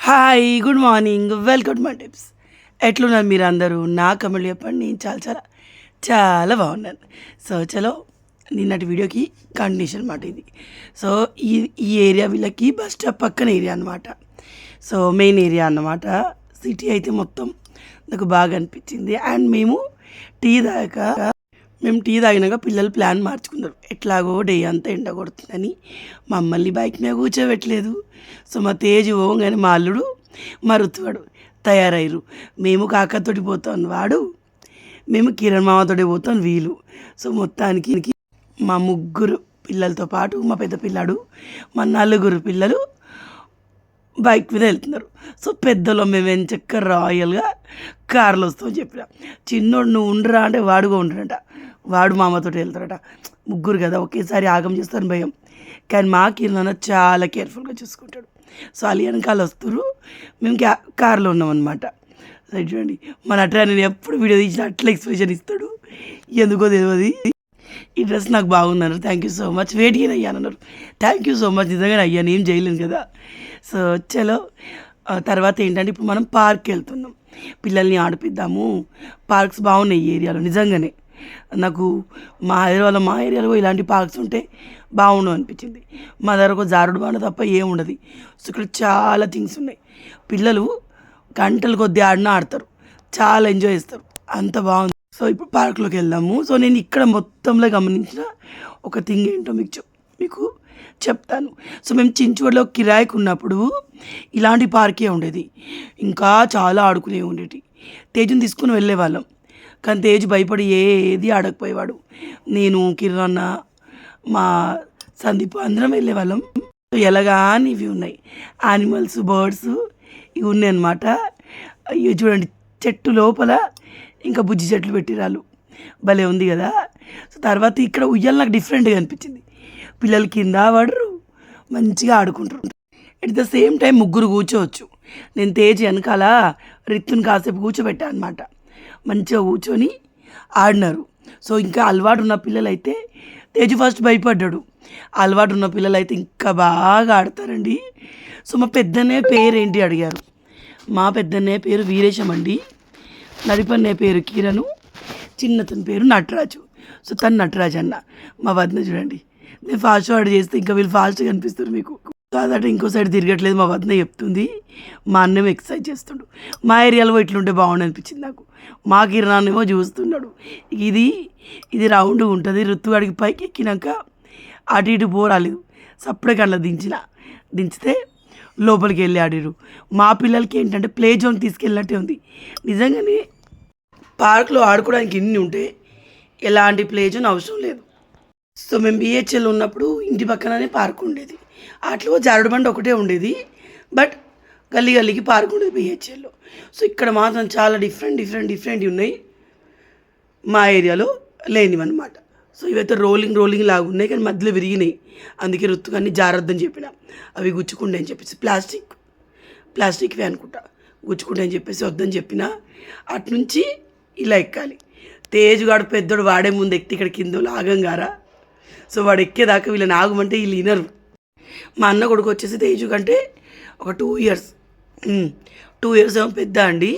Hi good morning welcome to my tips. ఎట్లున్నారు మీరు అందరూ? నా కమెంట్ చెప్పండి. నేను చాలా చాలా చాలా బాగున్నాను. సో చలో నిన్నటి వీడియోకి కండిషన్ అనమాట ఇది. సో ఈ ఈ ఏరియా వీళ్ళకి బస్ స్టాప్ పక్కన ఏరియా అనమాట. సో మెయిన్ ఏరియా అన్నమాట. సిటీ అయితే మొత్తం నాకు బాగా అనిపించింది. అండ్ మేము టీ తాగినాక పిల్లలు ప్లాన్ మార్చుకున్నారు. ఎట్లాగో డే అంతా ఎండ కొడుతుందని మమ్మల్ని బైక్ మీద కూర్చోబెట్టలేదు. సో మా తేజు పోగానే మా అల్లుడు మా రుతువాడు తయారయ్యారు. మేము కాకతోటి పోతాం వాడు, మేము కిరణ్ మామతోటి పోతాం వీళ్ళు. సో మొత్తానికి మా ముగ్గురు పిల్లలతో పాటు మా పెద్ద పిల్లాడు, మా నలుగురు పిల్లలు బైక్ మీద వెళ్తున్నారు. సో పెద్దలో మేము ఎంచక్క రాయల్గా కార్లో వస్తామని చెప్పిన. చిన్నోడు నువ్వు ఉండరా అంటే వాడుగా ఉండడంట. వాడు మామతో వెళ్తారట. ముగ్గురు కదా ఒకేసారి ఆగం చేస్తాను భయం. కానీ మా కిరణ్ చాలా కేర్ఫుల్గా చూసుకుంటాడు. సో వాళ్ళు వెనకాల వస్తారు, మేము కార్లో ఉన్నామన్నమాట. చూడండి మన అట్లా నేను ఎప్పుడు వీడియో తీసిన అట్లా ఎక్స్ప్రెషన్ ఇస్తాడు. ఎందుకో తెలియదు. ఈ డ్రెస్ నాకు బాగుందన్నారు. Thank you so much. Wait చేయను అయ్యానన్నారు. Thank you so much. నిజంగా అయ్యాను, ఏం చేయలేను కదా. సో చలో తర్వాత ఏంటంటే ఇప్పుడు మనం పార్క్కి వెళ్తున్నాం. పిల్లల్ని ఆడిపిద్దాము. పార్క్స్ బాగున్నాయి ఈ ఏరియాలో నిజంగానే. నాకు మా ఏరియాలో ఇలాంటి పార్క్స్ ఉంటే బాగుండు అనిపించింది. మా దగ్గర ఒక జారుడు బాణ తప్ప ఏముండదు. సో ఇక్కడ చాలా థింగ్స్ ఉన్నాయి. పిల్లలు గంటల కొద్దీ ఆడతారు, చాలా ఎంజాయ్ చేస్తారు, అంత బాగుంది. సో ఇప్పుడు పార్క్లోకి వెళ్దాము. సో నేను ఇక్కడ మొత్తంలో గమనించిన ఒక థింగ్ ఏంటో మీకు చెప్తాను. సో మేము చించువాడలో కిరాయికి ఉన్నప్పుడు ఇలాంటి పార్కే ఉండేది. ఇంకా చాలా ఆడుకునేవి ఉండేవి. తేజుని తీసుకుని వెళ్ళేవాళ్ళం. కానీ తేజు భయపడి ఏది ఆడకపోయేవాడు. నేను కిరణ్ మా సందీప్ అందరం వెళ్ళేవాళ్ళం. ఎలాగాని ఇవి ఉన్నాయి, యానిమల్స్, బర్డ్స్ ఇవి ఉన్నాయి అన్నమాట. ఇవి చూడండి, చెట్టు లోపల ఇంకా బుజ్జి చెట్లు పెట్టిరాళ్ళు, భలే ఉంది కదా. సో తర్వాత ఇక్కడ ఉయ్యాల నాకు డిఫరెంట్గా అనిపించింది. పిల్లలు కింద పడరు, మంచిగా ఆడుకుంటారు. ఎట్ ద సేమ్ టైం ముగ్గురు కూర్చోవచ్చు. నేను తేజ్ వెనకాల రిత్తుని కాసేపు కూర్చోబెట్టాను అనమాట. మంచిగా కూర్చొని ఆడినారు. సో ఇంకా అలవాటు ఉన్న పిల్లలు అయితే, తేజు ఫస్ట్ భయపడ్డాడు. అలవాటు ఉన్న పిల్లలు అయితే ఇంకా బాగా ఆడతారండి. సో మా పెద్దనే పేరు ఏంటి అడిగారు. మా పెద్దనే పేరు వీరేశం అండి. నడిపన్నే పేరు కిరణ్, చిన్నతని పేరు నటరాజు. సో తను నటరాజు అన్న. మా వదిన చూడండి, నేను ఫాస్ట్ ఫార్వర్డ్ చేస్తే ఇంకా వీళ్ళు ఫాస్ట్గా కనిపిస్తారు మీకు. కాదంటే ఇంకో సైడ్ తిరగట్లేదు మా వదిన చెప్తుంది. మా అన్నేమో ఎక్సర్సైజ్ చేస్తుండు. మా ఏరియాలో ఇట్లుంటే బాగుండు అనిపించింది నాకు. మా కిరణాన్నేమో చూస్తున్నాడు. ఇది రౌండ్గా ఉంటుంది. ఋతువాడికి పైకి ఎక్కినాక అటు ఇటు పోరాలేదు. సప్పుడే కళ్ళ దించితే లోపలికి వెళ్ళి ఆడిరు. మా పిల్లలకి ఏంటంటే ప్లే జోన్ తీసుకెళ్ళినట్టే ఉంది. నిజంగానే పార్క్లో ఆడుకోవడానికి ఎన్ని ఉంటే ఎలాంటి ప్లే జోన్ అవసరం లేదు. సో మేము బిహెచ్ఎల్ ఉన్నప్పుడు ఇంటి పక్కననే పార్క్ ఉండేది. అట్లా జారుడు బండి ఒకటే ఉండేది. బట్ గల్లీకి పార్క్ ఉండేది బిహెచ్ఎల్లో. సో ఇక్కడ మాత్రం చాలా డిఫరెంట్ ఉన్నాయి. మా ఏరియాలో లేనివన్నమాట. సో ఇవైతే రోలింగ్ లాగా ఉన్నాయి, కానీ మధ్యలో విరిగినాయి. అందుకే రుత్తుగాన్ని జారద్దని చెప్పిన. అవి గుచ్చుకుండే అని చెప్పేసి ప్లాస్టిక్వే అనుకుంటా, గుచ్చుకుంటే అని చెప్పేసి వద్దని చెప్పిన. అట్నుంచి ఇలా ఎక్కాలి. తేజుగాడు పెద్దోడు వాడే ముందు ఎక్కి ఇక్కడ కింద లాగంగారా. సో వాడు ఎక్కేదాకా వీళ్ళని ఆగమంటే వీళ్ళు వినరు. మా అన్న కొడుకు వచ్చేసి తేజు కంటే ఒక 2 years ఏమో పెద్ద అండి.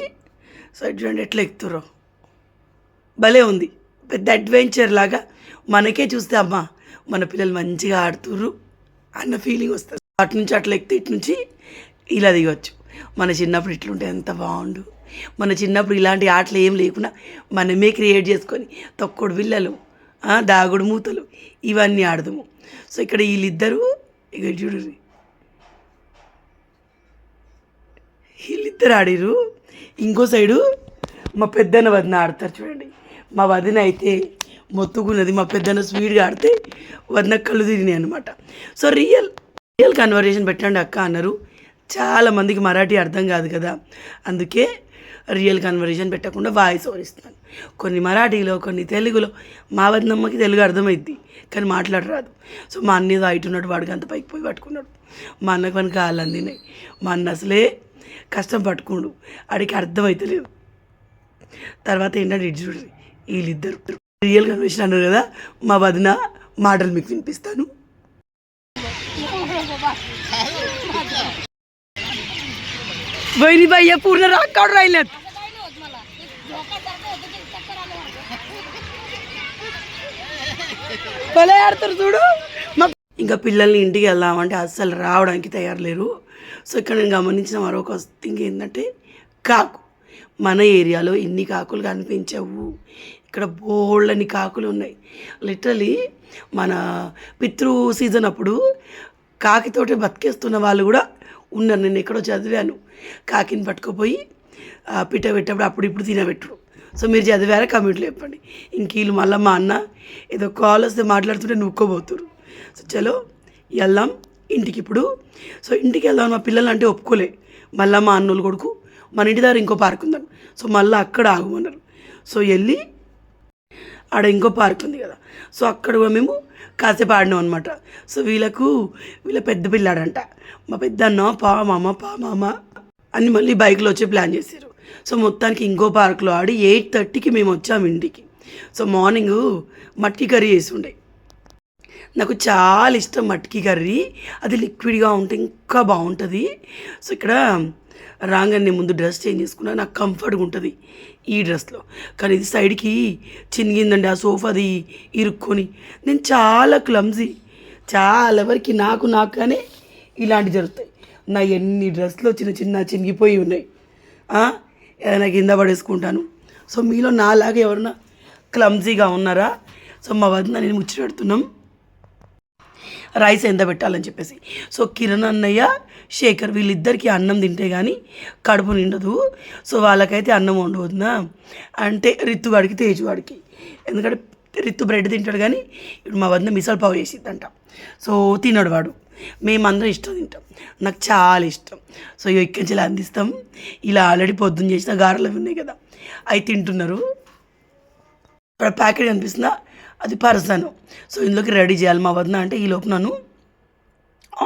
సో చూడండి ఎట్లా ఎక్కుతారో, భలే ఉంది. పెద్ద అడ్వెంచర్ లాగా. మనకే చూస్తే అమ్మా మన పిల్లలు మంచిగా ఆడుతుర్రు అన్న ఫీలింగ్ వస్తుంది. అటు నుంచి అట్లా ఎక్కితే ఇటు నుంచి ఇలా దిగవచ్చు. మన చిన్నప్పుడు ఇట్లుంటే ఎంత బాగుండు. మన చిన్నప్పుడు ఇలాంటి ఆటలు ఏం లేకుండా మనమే క్రియేట్ చేసుకొని తొక్కుడు బిళ్ళలు, దాగుడు మూతలు ఇవన్నీ ఆడదాము. సో ఇక్కడ వీళ్ళిద్దరూ ఇక చూడు, వీళ్ళిద్దరు ఆడిరు. ఇంకో సైడు మా పెద్దన్న వదిన ఆడతారు చూడండి. మా వదిన అయితే మొత్తుకున్నది. మా పెద్దన్న స్పీడ్గా ఆడితే వదిన కళ్ళు తిరిగినాయి అనమాట. సో రియల్ కన్వర్జేషన్ పెట్టండి అక్క అన్నారు. చాలామందికి మరాఠీ అర్థం కాదు కదా, అందుకే రియల్ కన్వర్జేషన్ పెట్టకుండా వాయిస్ ఓవర్ ఇస్తున్నాను. కొన్ని మరాఠీలో, కొన్ని తెలుగులో. మా వదినమ్మకి తెలుగు అర్థమైద్ది, కానీ మాట్లాడరాదు. సో మా అన్న ఏదో హైట్ ఉన్నాడు, వాడికి అంత పైకి పోయి పట్టుకున్నాడు. మా అన్నకు పని కాళ్ళు అందినాయి. మా అన్న అసలే కష్టం పట్టుకోండు, ఆడికి అర్థమవుతలేదు. తర్వాత ఏంటంటే ఇటు చూడండి, వీళ్ళిద్దరు రియల్ కన్వర్జేషన్ అన్నారు కదా. మా వదిన మాటలు మీకు వినిపిస్తాను. वहिनी भैया पूर्ण राग काढून राहिल्यात. భలే ఆడుతారు చూడు. ఇంకా పిల్లల్ని ఇంటికి వెళ్దామంటే అస్సలు రావడానికి తయారు లేరు. సో ఇక్కడ నేను గమనించిన మరొక థింగ్ ఏంటంటే కాకు. మన ఏరియాలో ఇన్ని కాకులు కనిపించవు. ఇక్కడ బోల్డని కాకులు ఉన్నాయి. లిటరలీ మన పితృ సీజన్ అప్పుడు కాకితోటి బతికేస్తున్న వాళ్ళు కూడా ఉన్నారు. నేను ఎక్కడో చదివాను. కాకిని పట్టుకుపోయి పిట్ట పెట్టేప్పుడు అప్పుడు ఇప్పుడు తినబెట్టరు. సో మీరు చదివారా కమెంట్లో చెప్పండి. ఇంక వీళ్ళు మళ్ళీ మా అన్న ఏదో కాల్ వస్తే మాట్లాడుతుంటే నూక్కోబోతురు. సో చలో వెళ్దాం ఇంటికి ఇప్పుడు. సో ఇంటికి వెళ్దాం మా పిల్లలు అంటే ఒప్పుకోలే. మళ్ళీ మా అన్నోళ్ళు కొడుకు మన ఇంటి దగ్గర ఇంకో పార్క్ ఉందని, సో మళ్ళీ అక్కడ ఆగమన్నారు. సో వెళ్ళి ఆడ ఇంకో పార్క్ ఉంది కదా, సో అక్కడ కూడా మేము కాసేపు ఆడినాం అనమాట. సో వీళ్ళ పెద్ద పిల్లాడంట. మా పెద్ద అన్న పా మామ అని మళ్ళీ బైక్లో వచ్చి ప్లాన్ చేశారు. సో మొత్తానికి ఇంకో పార్క్లో ఆడి 8:30కి మేము వచ్చాము ఇంటికి. సో మార్నింగ్ మట్కి కర్రీ చేసి ఉండే. నాకు చాలా ఇష్టం మట్కి కర్రీ. అది లిక్విడ్గా ఉంటే ఇంకా బాగుంటుంది. సో ఇక్కడ రాగానే ముందు డ్రెస్ చేంజ్ చేసుకున్నా, నాకు కంఫర్ట్గా ఉంటుంది ఈ డ్రెస్లో. కానీ ఇది సైడ్కి చినిగిందండి, ఆ సోఫాది ఇరుక్కొని. నేను చాలా క్లమ్జీ, చాలా వరకు నాకు కానీ ఇలాంటివి జరుగుతాయి. నా ఎన్ని డ్రెస్లో చిన్న చినిగిపోయి ఉన్నాయి. ఏదైనా కింద పడేసుకుంటాను. సో మీలో నాలాగా ఎవరన్నా క్లమ్జీగా ఉన్నారా? సో మా వదిన నేను ముచ్చటెడుతున్నాం రైస్ ఎంత పెట్టాలని చెప్పేసి. సో కిరణ్ అన్నయ్య శేఖర్ వీళ్ళిద్దరికీ అన్నం తింటే కానీ కడుపు నిండదు. సో వాళ్ళకైతే అన్నం వండవద్దునా అంటే రిత్తుగాడికి తేజుగాడికి. ఎందుకంటే రిత్తు బ్రెడ్ తింటాడు కానీ ఇప్పుడు మా వదిన మిసల్ పావు చేసిద్దంట. సో తినడు వాడు. మేమందరం ఇష్టం తింటాం, నాకు చాలా ఇష్టం. సో ఇక్కడి నుంచి ఇలా అందిస్తాం. ఇలా ఆల్రెడీ పొద్దున్న చేసిన గారెలు ఉన్నాయి కదా, అవి తింటున్నారు. ఇక్కడ ప్యాకెట్ కనిపిస్తుందా, అది పరసాను. సో ఇందులోకి రెడీ చేయాలి మా వదిన. అంటే ఈ లోపు నన్ను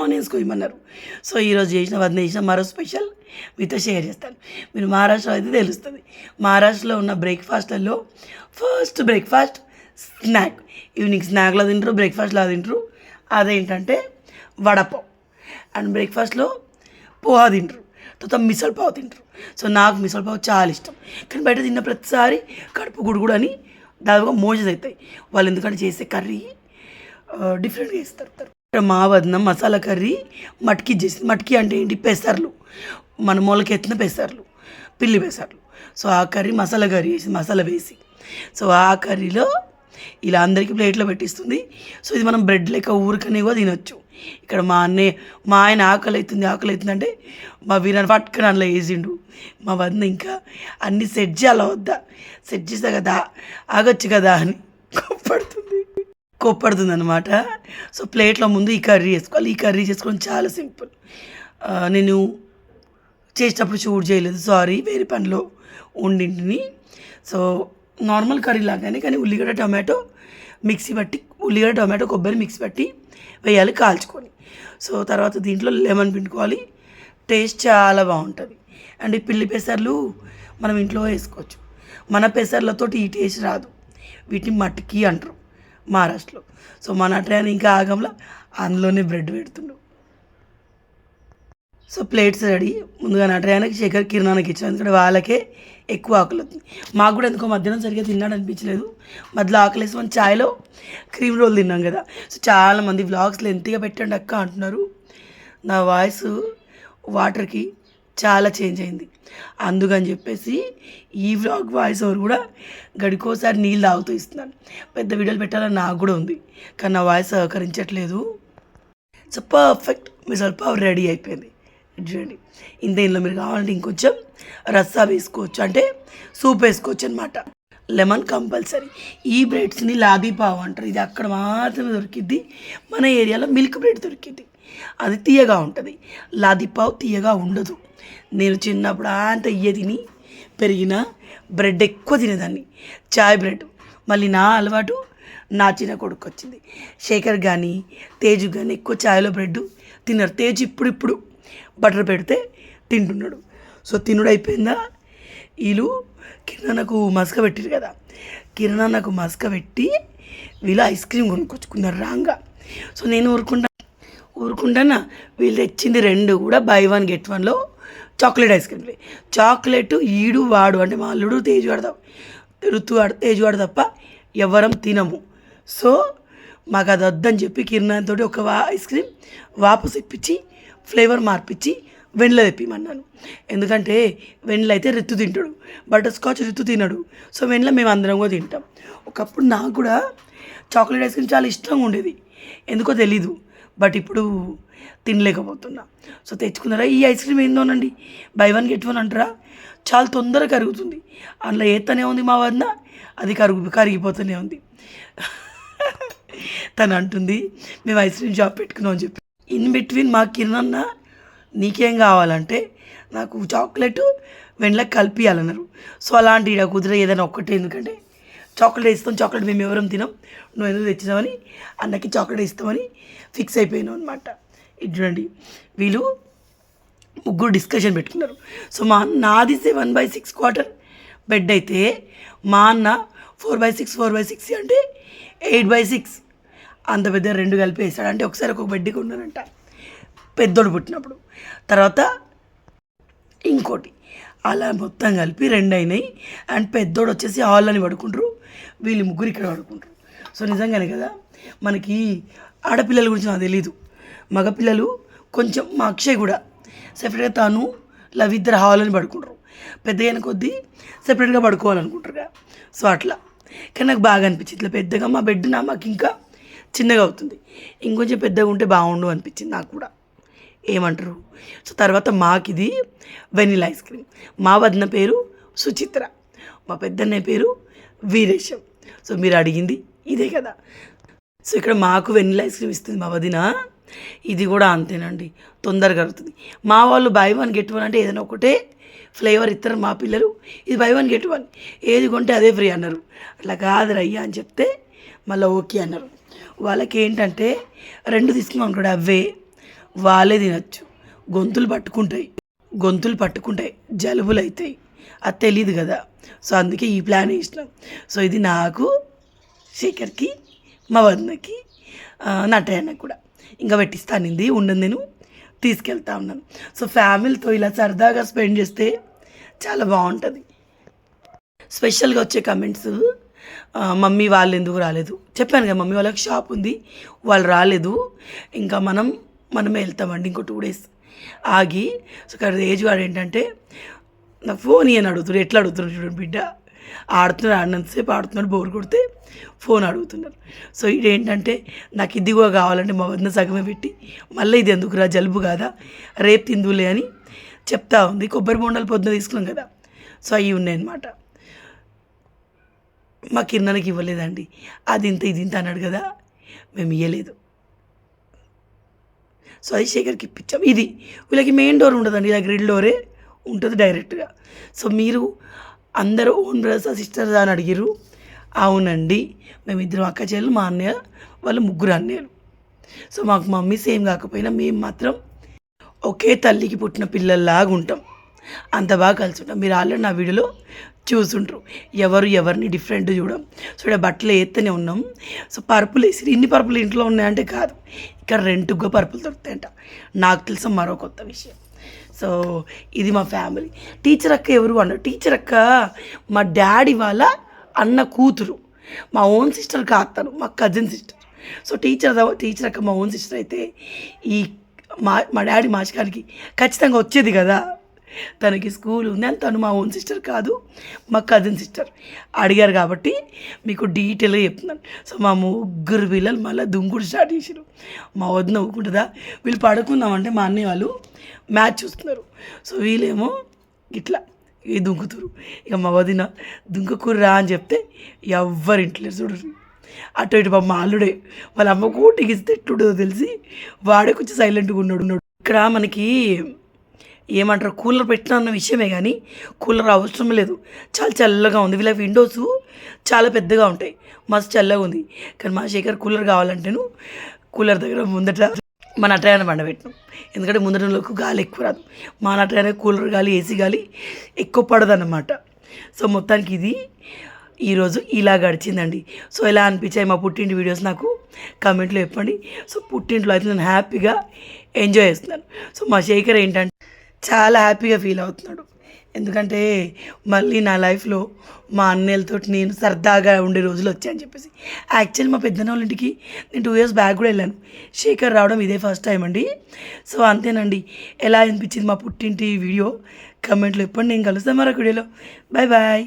ఆనియన్స్ కొయ్యమన్నారు. సో ఈరోజు వదిన చేసిన మరో స్పెషల్ మీతో షేర్ చేస్తాను. మీరు మహారాష్ట్రలో అయితే తెలుస్తుంది. మహారాష్ట్రలో ఉన్న బ్రేక్ఫాస్ట్లలో ఫస్ట్ బ్రేక్ఫాస్ట్ స్నాక్. ఈవినింగ్ స్నాక్లో తింటారు, బ్రేక్ఫాస్ట్లో తింటారు. అదేంటంటే వడపావ్. అండ్ బ్రేక్ఫాస్ట్లో పోహా తింటారు, తర్వాత మిసల్ పావ్ తింటారు. సో నాకు మిసల్ పావ్ చాలా ఇష్టం. కానీ బయట తిన్న ప్రతిసారి కడుపు గుడుగుడు అని దాదాపుగా మోజెస్ అవుతాయి వాళ్ళు. ఎందుకంటే చేసే కర్రీ డిఫరెంట్గా చేస్తారు. మా వదిన మసాలా కర్రీ మట్కి చేసింది. మట్కి అంటే ఏంటి, పెసర్లు, మన మొలకెత్తిన పెసర్లు, పిల్లి పెసర్లు. సో ఆ కర్రీ మసాలా కర్రీ వేసి మసాలా వేసి, సో ఆ కర్రీలో ఇలా అందరికీ ప్లేట్లో పెట్టిస్తుంది. సో ఇది మనం బ్రెడ్ లెక్క ఊరికనే కూడా తినొచ్చు. ఇక్కడ మా ఆయన ఆకలి అవుతుంది అంటే మా వీరని పట్టుకొని అందులో వేసిండు. మా వదిన ఇంకా అన్నీ సెట్ చేయాలా వద్దా, సెట్ చేస్తా కదా ఆగొచ్చు కదా అని కొప్పడుతుంది అనమాట. సో ప్లేట్లో ముందు ఈ కర్రీ వేసుకోవాలి. ఈ కర్రీ చేసుకోవడం చాలా సింపుల్. నేను చేసేటప్పుడు షూట్ చేయలేదు, సారీ, వేరే పనిలో ఉండింటిని. సో నార్మల్ కర్రీ లాగానే, కానీ ఉల్లిగడ్డ టమాటో మిక్సీ పట్టి, ఉల్లిగడ్డ టమాటో కొబ్బరి మిక్సీ పట్టి వేయాలి కాల్చుకొని. సో తర్వాత దీంట్లో లెమన్ పిండుకోవాలి. టేస్ట్ చాలా బాగుంటుంది. అండ్ ఈ పిల్లి పెసర్లు మనం ఇంట్లో వేసుకోవచ్చు. మన పెసర్లతో ఈ టేస్ట్ రాదు. వీటిని మట్కి అంటారు మహారాష్ట్రలో. సో మన ట్రైన్ ఇంకా ఆగంలో అందులోనే బ్రెడ్ పెడుతుండు. So plates ready. ముందుగా నా ట్రైన్కి శేఖర్ కిరణానికి ఇచ్చాను, ఎందుకంటే వాళ్ళకే ఎక్కువ ఆకలి అవుతుంది. మాకు కూడా ఎందుకో మధ్యాహ్నం సరిగ్గా తిన్నాడు అనిపించలేదు. మధ్యలో ఆకలేసి మన ఛాయ్లో క్రీమ్ రోల్ తిన్నాం కదా. సో చాలామంది వ్లాగ్స్లో ఎంతగా పెట్టండి అక్క అంటున్నారు. నా వాయిస్ వాటర్కి చాలా చేంజ్ అయింది. అందుకని చెప్పేసి ఈ వ్లాగ్ వాయిస్ ఓవర్ కూడా గడికోసారి నీళ్ళు తాగుతూ ఇస్తున్నాను. పెద్ద వీడియోలు పెట్టాలని నాకు కూడా ఉంది, కానీ నా వాయిస్ సహకరించట్లేదు. So perfect misal pav ready అయిపోయింది. చూడండి, ఇందులో మీరు కావాలంటే ఇంకొంచెం రస్సా వేసుకోవచ్చు, అంటే సూప్ వేసుకోవచ్చు అనమాట. Lemon compulsory. ఈ బ్రెడ్స్ని లాదీ పావ్ అంటారు. ఇది అక్కడ మాత్రమే దొరికిద్ది. మన ఏరియాలో మిల్క్ బ్రెడ్ దొరికిద్ది, అది తీయగా ఉంటుంది. లాదీ పావ్ తీయగా ఉండదు. నేను చిన్నప్పుడు అంత తిని పెరిగిన బ్రెడ్ ఎక్కువ తినేదాన్ని, చాయ్ బ్రెడ్. మళ్ళీ నా అలవాటు నా చిన్న కొడుకు వచ్చింది. శేఖర్ కానీ తేజు కానీ ఎక్కువ చాయ్లో బ్రెడ్ తిన్నారు. తేజు ఇప్పుడు బటర్ పెడితే తింటున్నాడు. సో తినుడు అయిపోయిందా, వీళ్ళు కిరణకు మస్క పెట్టారు కదా, కిరణకు మస్క పెట్టి వీళ్ళు ఐస్ క్రీమ్ కొనుక్కొచ్చుకున్నారు రాంగా. సో నేను ఊరుకుంటానా, వీళ్ళు తెచ్చింది 2 కూడా బై 1 గెట్ 1లో చాక్లెట్ ఐస్ క్రీమ్. చాక్లెట్ ఈడు వాడు అంటే మా అల్లుడు తేజువాడు తప్ప ఎవరం తినము. సో మాకు అది వద్దని చెప్పి కిరణ్ తోటి ఒక ఐస్ క్రీమ్ వాపస్ ఇప్పించి ఫ్లేవర్ మార్పించి వెన్నెల తెప్పిమన్నాను. ఎందుకంటే వెన్నెల అయితే రిత్తు తింటాడు, బటర్ స్కాచ్ రిత్తు తినడు. సో వెన్నెల మేము అందరం కూడా తింటాం. ఒకప్పుడు నాకు కూడా చాక్లెట్ ఐస్ క్రీమ్ చాలా ఇష్టంగా ఉండేది, ఎందుకో తెలీదు. బట్ ఇప్పుడు తినలేకపోతున్నా. సో తెచ్చుకున్నారా? ఈ ఐస్ క్రీమ్ ఏందోనండి, బై 1 get 1 అంటారా, చాలా తొందరగా కరుగుతుంది. అందులో ఏతనే ఉంది మా వద్ద, అది కరిగిపోతూనే ఉంది. తను అంటుంది మేము ఐస్ క్రీమ్ షాప్ పెట్టుకున్నాం అని చెప్పి. ఇన్ బిట్వీన్ మా కిరణ్ నీకేం కావాలంటే నాకు చాక్లెట్ వెన్నెల కలిపియాలన్నారు. సో అలాంటి ఇలా కుదిరే ఏదైనా ఒక్కటే, ఎందుకంటే చాక్లెట్ ఇస్తాం, చాక్లెట్ మేము ఎవరం తినాం, నువ్వు ఎందుకు తెచ్చినామని అన్నకి చాక్లెట్ ఇస్తామని ఫిక్స్ అయిపోయినాం అనమాట. ఇది చూడండి, వీళ్ళు ముగ్గురు డిస్కషన్ పెట్టుకున్నారు. సో నాది 7/6 బెడ్ అయితే మా అన్న 4/6 అంటే 8/6 అంత పెద్ద 2 కలిపి వేసాడు. అంటే ఒకసారి ఒక బెడ్కి ఉన్నారంట పెద్దోడు పుట్టినప్పుడు, తర్వాత ఇంకోటి, అలా మొత్తం కలిపి 2 అయినాయి. అండ్ పెద్దోడు వచ్చేసి హాల్లోని పడుకుంటారు, వీళ్ళు ముగ్గురు ఇక్కడ పడుకుంటారు. సో నిజంగానే కదా, మనకి ఆడపిల్లల గురించి నాకు తెలీదు, మగపిల్లలు కొంచెం మా అక్షయ్ కూడా సెపరేట్గా తాను ఇద్దరు హాల్లోని పడుకుంటారు, పెద్దగా కొద్దీ సెపరేట్గా పడుకోవాలనుకుంటారు కదా. సో అట్లా కానీ నాకు బాగా అనిపించింది, ఇట్లా పెద్దగా మా బెడ్ మాకు ఇంకా చిన్నగా అవుతుంది, ఇంకొంచెం పెద్దగా ఉంటే బాగుండు అనిపించింది నాకు కూడా. ఏమంటారు? సో తర్వాత మాకు ఇది వెనిలా ఐస్ క్రీమ్. మా వదిన పేరు సుచిత్ర, మా పెద్దన్న పేరు వీరేశం. సో మీరు అడిగింది ఇదే కదా. సో ఇక్కడ మాకు వెనిలా ఐస్ క్రీమ్ ఇస్తుంది మా వదిన. ఇది కూడా అంతేనండి, తొందరగా అవుతుంది. మా వాళ్ళు buy 1 get 1 అంటే ఏదైనా ఒకటే ఫ్లేవర్ ఇస్తారు. మా పిల్లలు ఇది buy 1 get 1 ఏది కొంటే అదే ఫ్రీ అన్నారు. అట్లా కాదు రయ్యా అని చెప్తే మళ్ళీ ఓకే అన్నారు. వాళ్ళకి ఏంటంటే 2 తీసుకున్నాం అనుకోండి, అవే వాళ్ళే తినచ్చు. గొంతులు పట్టుకుంటాయి, జలుబులు అవుతాయి, అది తెలీదు కదా. సో అందుకే ఈ ప్లాన్ వేసినాం. సో ఇది నాకు, శేఖర్కి, మా వదినకి, నటయ్యన్నకి కూడా ఇంకా పెట్టిస్తానింది ఉండదు, నేను తీసుకెళ్తా ఉన్నాను. సో ఫ్యామిలీతో ఇలా సరదాగా స్పెండ్ చేస్తే చాలా బాగుంటుంది. స్పెషల్గా వచ్చే కమెంట్స్, మమ్మీ వాళ్ళు ఎందుకు రాలేదు, చెప్పాను కదా మమ్మీ వాళ్ళకి షాప్ ఉంది, వాళ్ళు రాలేదు, ఇంకా మనమే వెళ్తామండి ఇంకో 2 days ఆగి. సో ఇక్కడ ఏజ్ వాడు ఏంటంటే నాకు ఫోన్ ఇయని అడుగుతున్నారు. ఎట్లా అడుగుతున్నారు చూడండి, బిడ్డ ఆడినంతసేపు ఆడుతున్నాడు, బోర్ కొడితే ఫోన్ అడుగుతున్నారు. సో ఇదేంటంటే నాకు ఇది కూడా కావాలంటే మా వదిన సగమే పెట్టి మళ్ళీ ఇది ఎందుకురా, జలుబు కాదా, రేపు తిందులే అని చెప్తా ఉంది. కొబ్బరి బొండాలు పొద్దున తీసుకున్నాం కదా, సో అవి ఉన్నాయన్నమాట. మా కిరణ్కి ఇవ్వలేదండి, అది ఇంత ఇది ఇంత అన్నాడు కదా, మేము ఇవ్వలేదు. సో అది శేఖర్కి ఇప్పించాం. ఇది వీళ్ళకి మెయిన్ డోర్ ఉండదండి, ఇలా గ్రిల్ డోరే ఉంటుంది డైరెక్ట్గా. సో మీరు అందరూ ఓన్ బ్రదర్సా సిస్టర్స్ అని అడిగిరు. అవునండి, మేమిద్దరం అక్క చెల్లెలు, మా అన్నయ్య వాళ్ళు 3 అన్నయ్యలు. సో మాకు మమ్మీ సేమ్ కాకపోయినా మేము మాత్రం ఒకే తల్లికి పుట్టిన పిల్లల్లాగా ఉంటాం, అంత బాగా కలిసి ఉంటాం. మీరు ఆల్రెడీ నా వీడియోలో చూసుంటారు, ఎవరిని డిఫరెంట్ చూడం. సో ఇక్కడ బట్టలు వేస్తూనే ఉన్నాం. సో పరుపులు వేసి ఇన్ని పరుపులు ఇంట్లో ఉన్నాయంటే కాదు, ఇక్కడ రెంట్గా పరుపులు దొరుకుతాయంట, నాకు తెలిసిన మరో కొత్త విషయం. సో ఇది మా ఫ్యామిలీ. టీచర్ అక్క ఎవరు అన్నారు? టీచర్ అక్క మా డాడీ వాళ్ళ అన్న కూతురు, మా ఓన్ సిస్టర్ కాస్తాను, మా కజిన్ సిస్టర్. సో టీచర్ అక్క మా ఓన్ సిస్టర్ అయితే ఈ మా డాడీ మాచకానికి ఖచ్చితంగా వచ్చేది కదా, తనకి స్కూల్ ఉంది అని. తను మా ఓన్ సిస్టర్ కాదు, మా కజిన్ సిస్టర్. అడిగారు కాబట్టి మీకు డీటెయిల్గా చెప్తున్నాను. సో మా 3 పిల్లలు మళ్ళీ దుంకుడు స్టార్ట్ చేసారు. మా వదిన ఊరుకుంటుందా, వీళ్ళు పడుకుందామంటే మా అన్నయ్య వాళ్ళు మ్యాచ్ చూస్తున్నారు. సో వీళ్ళేమో ఇట్లా దుంకుతురు. ఇక మా వదిన దుంకుకుర్రా అని చెప్తే ఎవ్వరు ఇంట్లో చూడరు. అటు ఇటు మా అల్లుడే వాళ్ళ అమ్మ కూటికి ఇస్తే ఎట్లుంటుందో తెలిసి వాడే కొంచెం సైలెంట్గా ఉన్నాడు. ఇక్కడ మనకి ఏమంటారు, కూలర్ పెట్టిన అన్న విషయమే కానీ కూలర్ అవసరం లేదు, చాలా చల్లగా ఉంది. వీళ్ళ విండోస్ చాలా పెద్దగా ఉంటాయి, మస్తు చల్లగా ఉంది. కానీ మా శేఖర్ కూలర్ కావాలంటేను కూలర్ దగ్గర ముందట మా నటయాన్ని పండబెట్టినాం, ఎందుకంటే ముందటలోకి గాలి ఎక్కువ రాదు. మా నటయాన్ని కూలర్ గాలి, ఏసీ గాలి ఎక్కువ పడదన్నమాట. సో మొత్తానికి ఇది ఈరోజు ఇలా గడిచిందండి. సో ఎలా అనిపించాయి మా పుట్టింటి వీడియోస్ నాకు కామెంట్లో చెప్పండి. సో పుట్టింట్లో అయితే నేను హ్యాపీగా ఎంజాయ్ చేస్తున్నాను. సో మా శేఖర్ ఏంటంటే చాలా హ్యాపీగా ఫీల్ అవుతున్నాడు. ఎందుకంటే మళ్ళీ నా లైఫ్లో మా అన్నయ్యలతో నేను సరదాగా ఉండే రోజులు వచ్చాయని చెప్పేసి. యాక్చువల్లీ మా పెద్దన్న వాళ్ళ ఇంటికి నేను 2 ఇయర్స్ బ్యాక్ కూడా వెళ్ళాను. శేఖర్ రావడం ఇదే ఫస్ట్ టైం అండి. సో అంతేనండి. ఎలా అనిపించింది మా పుట్టింటి వీడియో కమెంట్లో చెప్పండి. నేను కలుస్తాను మరొక వీడియోలో. Bye bye.